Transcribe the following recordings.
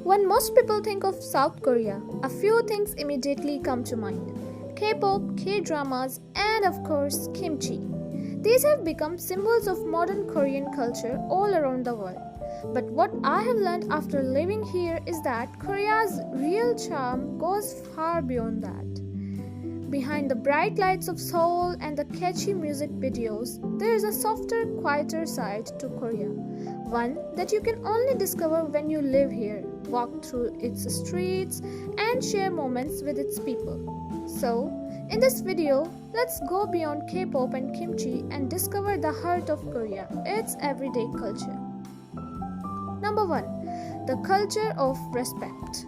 When most people think of South Korea, a few things immediately come to mind: K-pop, K-dramas, and of course, kimchi. These have become symbols of modern Korean culture all around the world. But what I have learned after living here is that Korea's real charm goes far beyond that. Behind the bright lights of Seoul and the catchy music videos, there is a softer, quieter side to Korea. One that you can only discover when you live here, walk through its streets, and share moments with its people. So, in this video, let's go beyond K-pop and kimchi and discover the heart of Korea, its everyday culture. Number 1. The culture of respect.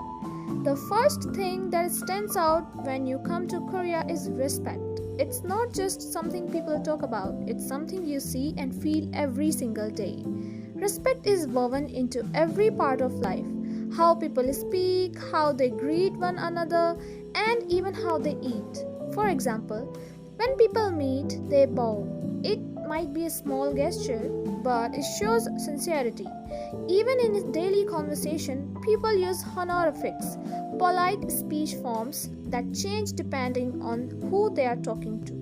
The first thing that stands out when you come to Korea is respect. It's not just something people talk about, it's something you see and feel every single day. Respect is woven into every part of life. How people speak, how they greet one another, and even how they eat. For example, when people meet, they bow. It might be a small gesture, but it shows sincerity. Even in daily conversation, people use honorifics, polite speech forms that change depending on who they are talking to.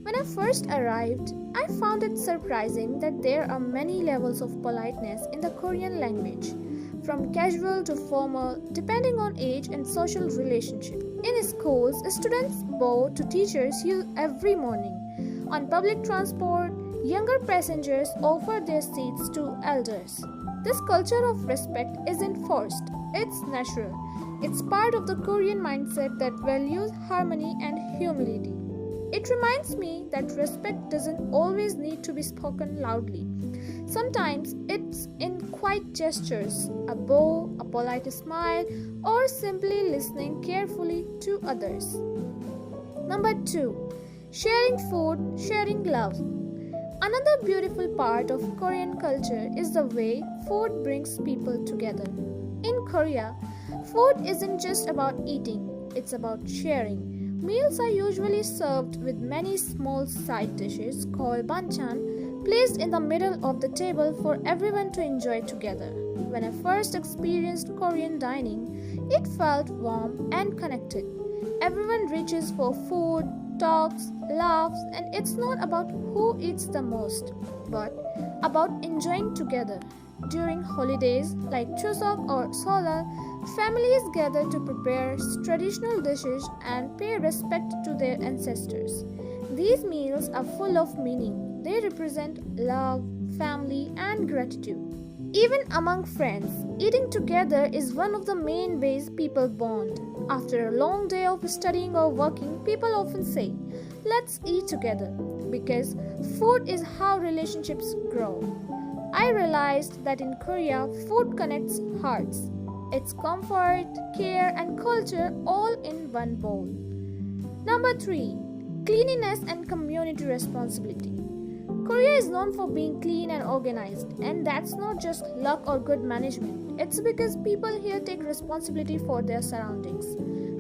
When I first arrived, I found it surprising that there are many levels of politeness in the Korean language, from casual to formal, depending on age and social relationship. In schools, students bow to teachers every morning. On public transport, younger passengers offer their seats to elders. This culture of respect isn't forced, it's natural. It's part of the Korean mindset that values harmony and humility. It reminds me that respect doesn't always need to be spoken loudly. Sometimes it's in quiet gestures, a bow, a polite smile, or simply listening carefully to others. Number 2. Sharing food, sharing love. Another beautiful part of Korean culture is the way food brings people together. In Korea, food isn't just about eating, it's about sharing. Meals are usually served with many small side dishes called banchan, placed in the middle of the table for everyone to enjoy together. When I first experienced Korean dining, it felt warm and connected. Everyone reaches for food, talks, laughs, and it's not about who eats the most, but about enjoying together. During holidays like Chuseok or Seollal, families gather to prepare traditional dishes and pay respect to their ancestors. These meals are full of meaning. They represent love, family, and gratitude. Even among friends, eating together is one of the main ways people bond. After a long day of studying or working, people often say, "Let's eat together," because food is how relationships grow. I realized that in Korea, food connects hearts. It's comfort, care, and culture all in one bowl. Number 3. Cleanliness and community responsibility. Korea is known for being clean and organized, and that's not just luck or good management. It's because people here take responsibility for their surroundings.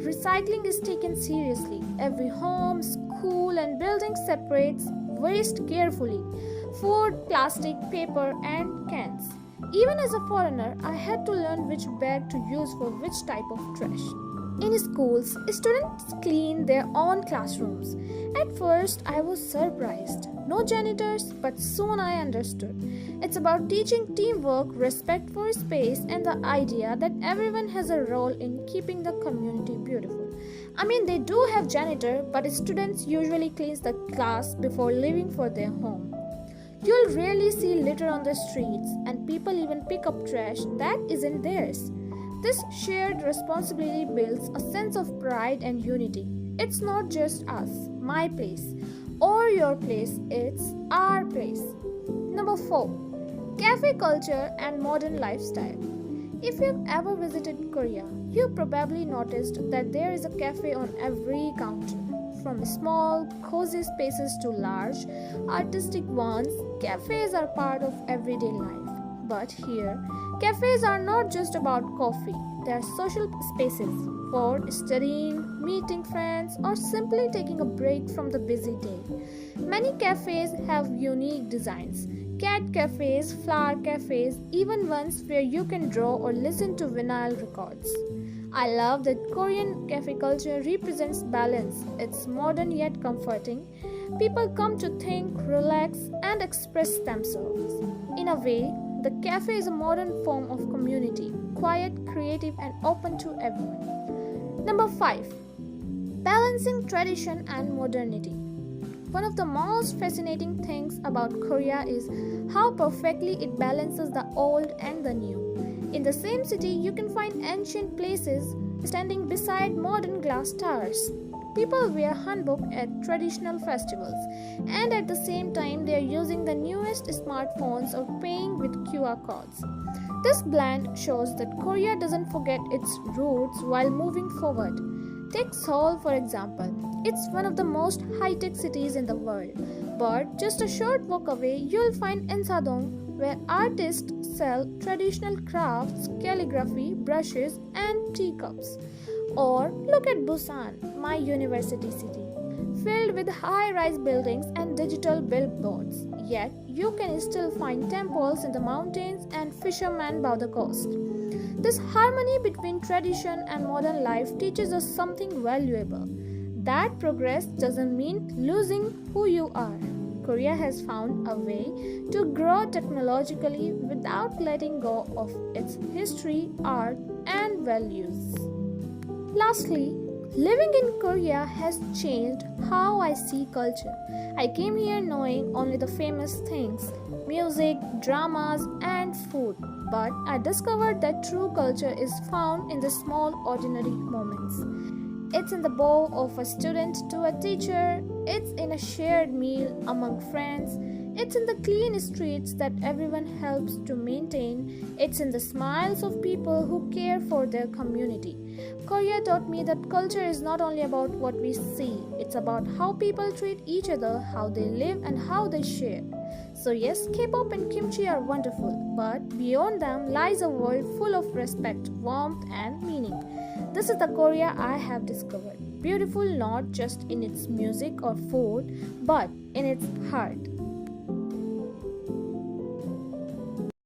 Recycling is taken seriously. Every home, school, and building separates waste carefully: food, plastic, paper, and cans. Even as a foreigner, I had to learn which bag to use for which type of trash. In schools, students clean their own classrooms. At first, I was surprised. No janitors, but soon I understood. It's about teaching teamwork, respect for space, and the idea that everyone has a role in keeping the community beautiful. I mean, they do have janitor, but students usually clean the class before leaving for their home. You'll rarely see litter on the streets, and people even pick up trash that isn't theirs. This shared responsibility builds a sense of pride and unity. It's not just us, my place, or your place, it's our place. Number 4. Cafe culture and modern lifestyle. If you've ever visited Korea, you probably noticed that there is a cafe on every counter. From small, cozy spaces to large, artistic ones, cafes are part of everyday life. But here, cafes are not just about coffee, they are social spaces for studying, meeting friends, or simply taking a break from the busy day. Many cafes have unique designs: cat cafes, flower cafes, even ones where you can draw or listen to vinyl records. I love that Korean cafe culture represents balance. It's modern yet comforting. People come to think, relax, and express themselves. In a way, the cafe is a modern form of community, quiet, creative, and open to everyone. Number 5. Balancing tradition and modernity. One of the most fascinating things about Korea is how perfectly it balances the old and the new. In the same city, you can find ancient places standing beside modern glass towers. People wear hanbok at traditional festivals, and at the same time, they are using the newest smartphones or paying with QR codes. This blend shows that Korea doesn't forget its roots while moving forward. Take Seoul, for example. It's one of the most high-tech cities in the world, but just a short walk away, you'll find Insadong, where artists sell traditional crafts, calligraphy, brushes, and teacups. Or look at Busan, my university city, filled with high-rise buildings and digital billboards. Yet, you can still find temples in the mountains and fishermen by the coast. This harmony between tradition and modern life teaches us something valuable: that progress doesn't mean losing who you are. Korea has found a way to grow technologically without letting go of its history, art, and values. Lastly, living in Korea has changed how I see culture. I came here knowing only the famous things: music, dramas, and food. But I discovered that true culture is found in the small, ordinary moments. It's in the bow of a student to a teacher, it's in a shared meal among friends, it's in the clean streets that everyone helps to maintain, it's in the smiles of people who care for their community. Korea taught me that culture is not only about what we see, it's about how people treat each other, how they live, and how they share. So yes, K-pop and kimchi are wonderful, but beyond them lies a world full of respect, warmth, and meaning. This is the Korea I have discovered. Beautiful not just in its music or food, but in its heart.